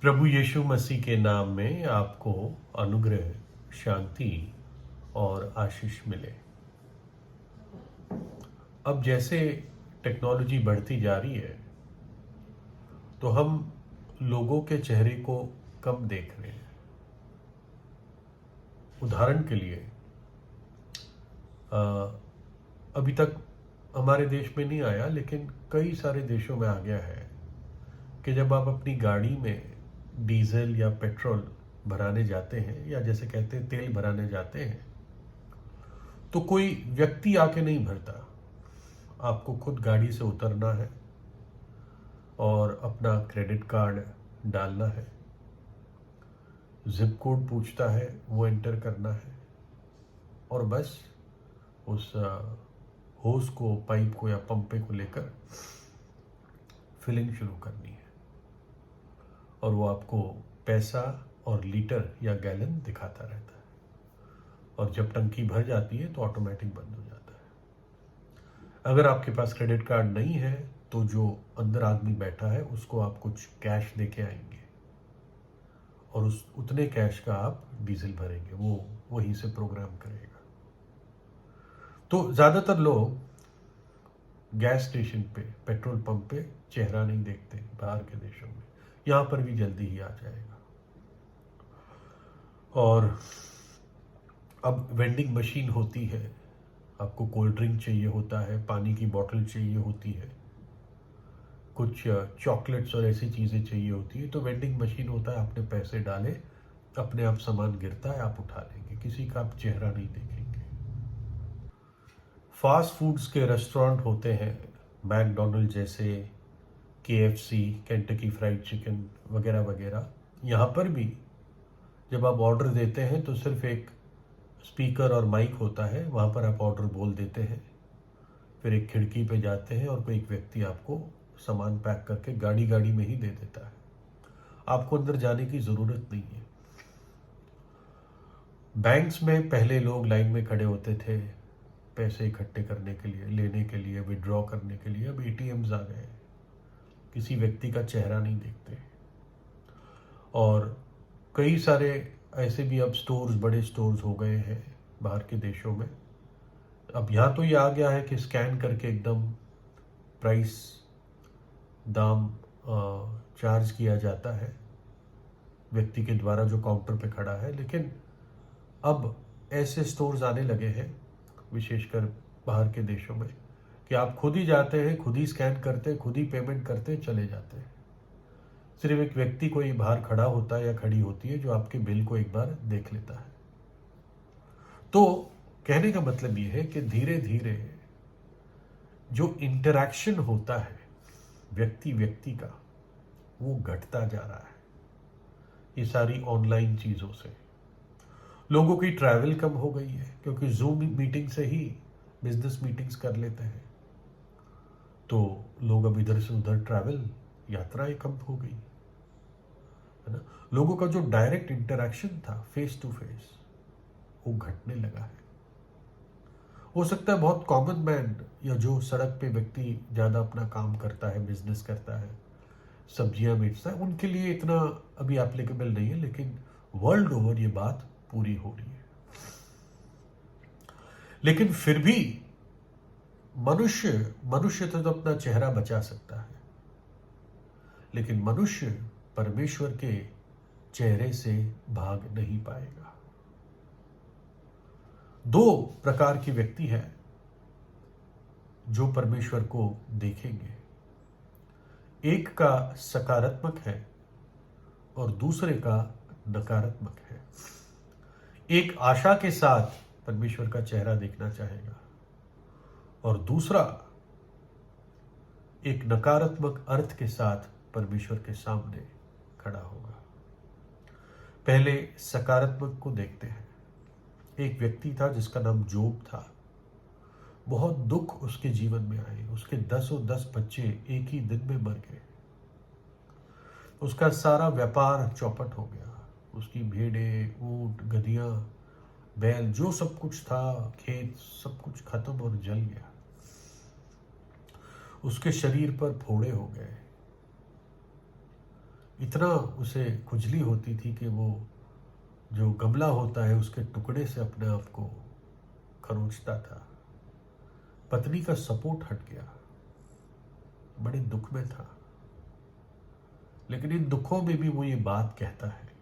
प्रभु यीशु मसीह के नाम में आपको अनुग्रह, शांति और आशीष मिले। अब जैसे टेक्नोलॉजी बढ़ती जा रही है तो हम लोगों के चेहरे को कम देख रहे हैं। उदाहरण के लिए अभी तक हमारे देश में नहीं आया, लेकिन कई सारे देशों में आ गया है कि जब आप अपनी गाड़ी में डीजल या पेट्रोल भराने जाते हैं, या जैसे कहते हैं तेल भराने जाते हैं, तो कोई व्यक्ति आके नहीं भरता। आपको खुद गाड़ी से उतरना है और अपना क्रेडिट कार्ड डालना है, जिप कोड पूछता है वो एंटर करना है, और बस उस होस को, पाइप को या पंपे को लेकर फिलिंग शुरू करनी है, और वो आपको पैसा और लीटर या गैलन दिखाता रहता है। और जब टंकी भर जाती है तो ऑटोमेटिक बंद हो जाता है। अगर आपके पास क्रेडिट कार्ड नहीं है तो जो अंदर आदमी बैठा है उसको आप कुछ कैश देके आएंगे, और उस उतने कैश का आप डीजल भरेंगे, वो वहीं से प्रोग्राम करेगा। तो ज़्यादातर लोग गैस स्टेशन पे, पेट्रोल पंप पे चेहरा नहीं देखते बाहर के देशों में। यहाँ पर भी जल्दी ही आ जाएगा। और अब वेंडिंग मशीन होती है, आपको कोल्ड ड्रिंक चाहिए होता है, पानी की बोतल चाहिए होती है, कुछ चॉकलेट्स और ऐसी चीज़ें चाहिए होती है, तो वेंडिंग मशीन होता है, आपने पैसे डाले, अपने आप सामान गिरता है, आप उठा लेंगे, किसी का आप चेहरा नहीं देखेंगे। फास्ट फूड्स के रेस्टोरेंट होते हैं, मैकडोनल्ड जैसे, KFC, केंटकी फ्राइड चिकन वगैरह वगैरह। यहाँ पर भी जब आप ऑर्डर देते हैं तो सिर्फ एक स्पीकर और माइक होता है, वहाँ पर आप ऑर्डर बोल देते हैं, फिर एक खिड़की पे जाते हैं और कोई एक व्यक्ति आपको सामान पैक करके गाड़ी गाड़ी में ही दे देता है। आपको अंदर जाने की ज़रूरत नहीं है। बैंक्स में पहले लोग लाइन में खड़े होते थे पैसे इकट्ठे करने के लिए, लेने के लिए, विड्रॉ करने के लिए। अब ATMs आ गए, किसी व्यक्ति का चेहरा नहीं देखते। और कई सारे ऐसे भी अब स्टोर्स, बड़े स्टोर्स हो गए हैं बाहर के देशों में। अब यहाँ तो ये आ गया है कि स्कैन करके एकदम प्राइस, दाम चार्ज किया जाता है व्यक्ति के द्वारा जो काउंटर पे खड़ा है। लेकिन अब ऐसे स्टोर्स आने लगे हैं, विशेषकर बाहर के देशों में, कि आप खुद ही जाते हैं, खुद ही स्कैन करते हैं, खुद ही पेमेंट करते हैं, चले जाते हैं। सिर्फ एक व्यक्ति कोई बाहर खड़ा होता है या खड़ी होती है जो आपके बिल को एक बार देख लेता है। तो कहने का मतलब ये है कि धीरे धीरे जो इंटरैक्शन होता है व्यक्ति व्यक्ति का, वो घटता जा रहा है ये सारी ऑनलाइन चीज़ों से। लोगों की ट्रैवल कम हो गई है, क्योंकि जूम मीटिंग से ही बिजनेस मीटिंग्स कर लेते हैं, तो लोग अब इधर से उधर ट्रैवल, यात्राएं कम हो गई है ना। लोगों का जो डायरेक्ट इंटरैक्शन था फेस टू फेस, वो घटने लगा है। हो सकता है बहुत कॉमन मैन या जो सड़क पे व्यक्ति ज़्यादा अपना काम करता है, बिजनेस करता है, सब्जियां बेचता है, उनके लिए इतना अभी एप्लीकेबल नहीं है, लेकिन वर्ल्ड ओवर ये बात पूरी हो रही है। लेकिन फिर भी मनुष्य तो अपना चेहरा बचा सकता है, लेकिन मनुष्य परमेश्वर के चेहरे से भाग नहीं पाएगा। दो प्रकार के व्यक्ति हैं जो परमेश्वर को देखेंगे। एक का सकारात्मक है और दूसरे का नकारात्मक है। एक आशा के साथ परमेश्वर का चेहरा देखना चाहेगा, और दूसरा एक नकारात्मक अर्थ के साथ परमेश्वर के सामने खड़ा होगा। पहले सकारात्मक को देखते हैं। एक व्यक्ति था जिसका नाम जोब था। बहुत दुख उसके जीवन में आए, उसके 10 बच्चे एक ही दिन में मर गए, उसका सारा व्यापार चौपट हो गया, उसकी भेड़ें, ऊंट, गधियां, बैल, जो सब कुछ था, खेत, सब कुछ खत्म और जल गया। उसके शरीर पर फोड़े हो गए, इतना उसे खुजली होती थी कि वो जो गमला होता है उसके टुकड़े से अपने आप को खरोंचता था। पत्नी का सपोर्ट हट गया, बड़े दुख में था। लेकिन इन दुखों में भी वो ये बात कहता है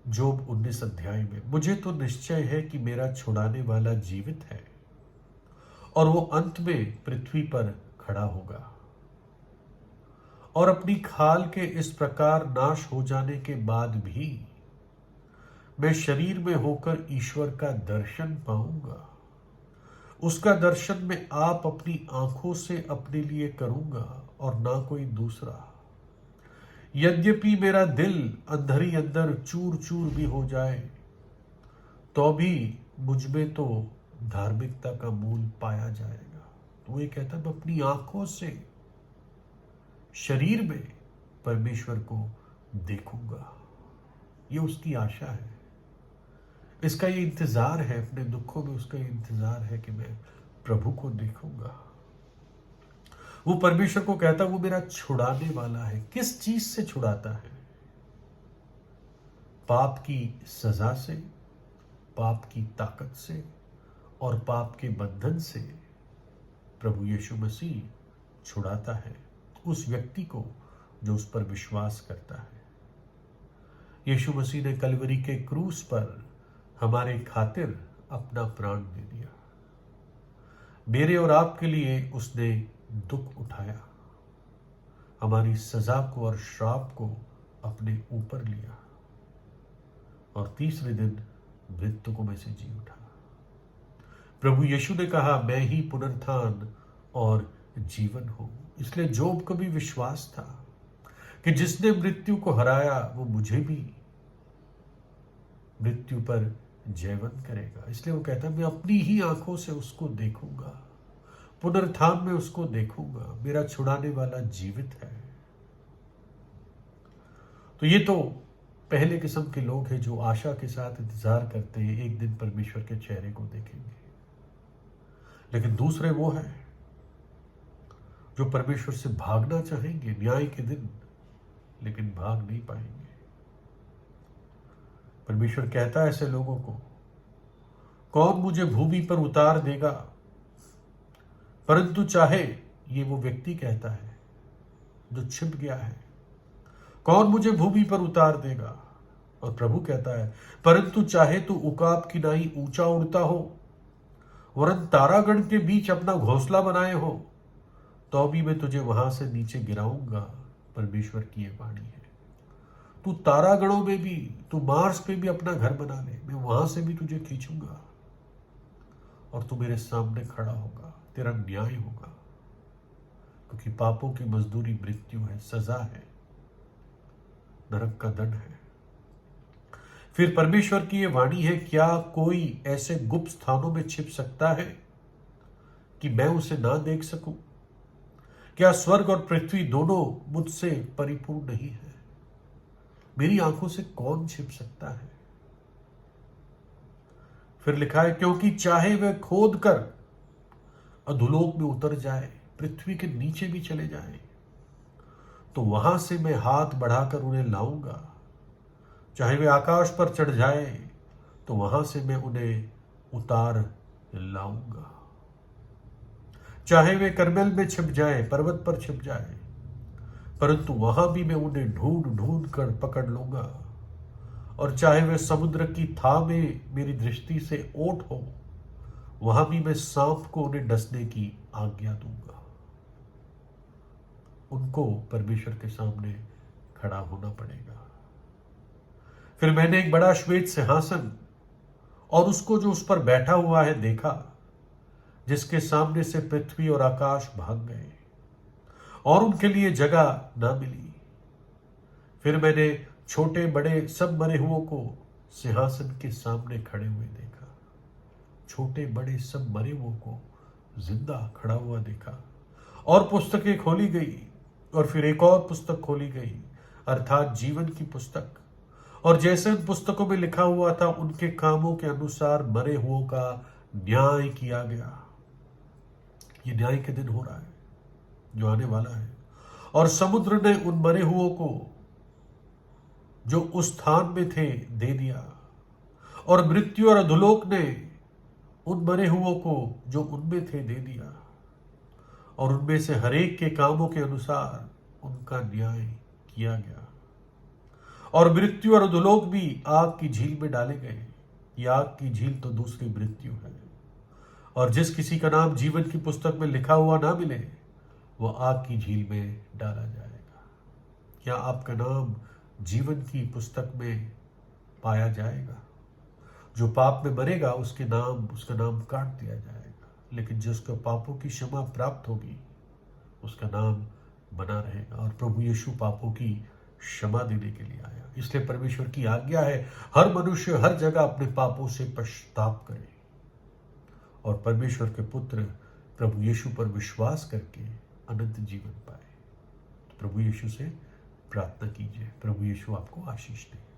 जोब 19 अध्याय में, मुझे तो निश्चय है कि मेरा छुड़ाने वाला जीवित है और वो अंत में पृथ्वी पर खड़ा होगा। और अपनी खाल के इस प्रकार नाश हो जाने के बाद भी मैं शरीर में होकर ईश्वर का दर्शन पाऊंगा। उसका दर्शन मैं आप अपनी आंखों से अपने लिए करूंगा और ना कोई दूसरा। यद्यपि मेरा दिल अंदर ही अंदर चूर चूर भी हो जाए तो भी मुझ में तो धार्मिकता का मूल पाया जाएगा। तो ये कहता है मैं अपनी आंखों से शरीर में परमेश्वर को देखूंगा। ये उसकी आशा है, इसका ये इंतजार है, अपने दुखों में उसका ये इंतजार है कि मैं प्रभु को देखूंगा। वो परमेश्वर को कहता वो मेरा छुड़ाने वाला है। किस चीज से छुड़ाता है? पाप की सजा से, पाप की ताकत से और पाप के बंधन से प्रभु यीशु मसीह छुड़ाता है उस व्यक्ति को जो उस पर विश्वास करता है। यीशु मसीह ने कलवरी के क्रूस पर हमारे खातिर अपना प्राण दे दिया। मेरे और आपके लिए उसने दुख उठाया, हमारी सजा को और श्राप को अपने ऊपर लिया और तीसरे दिन मृत्यु में से जी उठा। प्रभु यीशु ने कहा मैं ही पुनरुत्थान और जीवन हूं। इसलिए जोब को भी विश्वास था कि जिसने मृत्यु को हराया वो मुझे भी मृत्यु पर जयवंत करेगा। इसलिए वो कहता है मैं अपनी ही आंखों से उसको देखूंगा, पुनरुत्थान में उसको देखूंगा, मेरा छुड़ाने वाला जीवित है। तो ये तो पहले किस्म के लोग हैं जो आशा के साथ इंतजार करते हैं एक दिन परमेश्वर के चेहरे को देखेंगे। लेकिन दूसरे वो हैं जो परमेश्वर से भागना चाहेंगे न्याय के दिन, लेकिन भाग नहीं पाएंगे। परमेश्वर कहता है ऐसे लोगों को, कौन मुझे भूमि पर उतार देगा? परंतु चाहे, ये वो व्यक्ति कहता है जो छिप गया है, कौन मुझे भूमि पर उतार देगा? और प्रभु कहता है परंतु चाहे तू उकाब की नाई ऊंचा उड़ता हो वरन तारागण के बीच अपना घोंसला बनाए हो तो भी मैं तुझे वहां से नीचे गिराऊंगा। परमेश्वर की ये वाणी है। तू तारागणों में भी, तू मार्स पे भी अपना घर बना ले, मैं वहां से भी तुझे खींचूंगा और तू मेरे सामने खड़ा होगा, तेरा न्याय होगा। क्योंकि पापों की मजदूरी मृत्यु है, सजा है, नरक का दंड है। फिर परमेश्वर की ये वाणी है, क्या कोई ऐसे गुप्त स्थानों में छिप सकता है कि मैं उसे ना देख सकूं? क्या स्वर्ग और पृथ्वी दोनों मुझसे परिपूर्ण नहीं है? मेरी आंखों से कौन छिप सकता है? फिर लिखा है क्योंकि चाहे वह खोद कर अधोलोक में उतर जाए, पृथ्वी के नीचे भी चले जाए, तो वहां से मैं हाथ बढ़ाकर उन्हें लाऊंगा। चाहे वे आकाश पर चढ़ जाए तो वहां से मैं उन्हें उतार लाऊंगा। चाहे वे करमेल में छिप जाए, पर्वत पर छिप जाए, परंतु वहां भी मैं उन्हें ढूंढ ढूंढ कर पकड़ लूंगा। और चाहे वे समुद्र की थाह में मेरी दृष्टि से ओट हो, वहां भी मैं सांप को उन्हें डसने की आज्ञा दूंगा। उनको परमेश्वर के सामने खड़ा होना पड़ेगा। फिर मैंने एक बड़ा श्वेत सिंहासन और उसको जो उस पर बैठा हुआ है देखा, जिसके सामने से पृथ्वी और आकाश भाग गए और उनके लिए जगह ना मिली। फिर मैंने छोटे बड़े सब मरे हुओं को सिंहासन के सामने खड़े हुए देखा। छोटे बड़े सब मरे हुओं को जिंदा खड़ा हुआ देखा। और पुस्तकें खोली गई और फिर एक और पुस्तक खोली गई, अर्थात जीवन की पुस्तक। और जैसे उन पुस्तकों में लिखा हुआ था उनके कामों के अनुसार मरे हुओं का न्याय किया गया। ये न्याय के दिन हो रहा है जो आने वाला है। और समुद्र ने उन मरे हुओं को जो उस स्थान में थे दे दिया, और मृत्यु और अधोलोक ने उन मरे हुओं को जो उनमें थे दे दिया, और उनमें से हरेक के कामों के अनुसार उनका न्याय किया गया। और मृत्यु और अधोलोक भी आग की झील में डाले गए। ये आग की झील तो दूसरी मृत्यु है। और जिस किसी का नाम जीवन की पुस्तक में लिखा हुआ ना मिले, वह आग की झील में डाला जाएगा। क्या आपका नाम जीवन की पुस्तक में पाया जाएगा? जो पाप में मरेगा उसका नाम काट दिया जाएगा, लेकिन जिसको पापों की क्षमा प्राप्त होगी उसका नाम बना रहेगा। और प्रभु यीशु पापों की क्षमा देने के लिए आया। इसलिए परमेश्वर की आज्ञा है हर मनुष्य हर जगह अपने पापों से पश्चाताप करे और परमेश्वर के पुत्र प्रभु यीशु पर विश्वास करके अनंत जीवन पाए। तो प्रभु यीशु से प्रार्थना कीजिए। प्रभु यीशु आपको आशीष दे।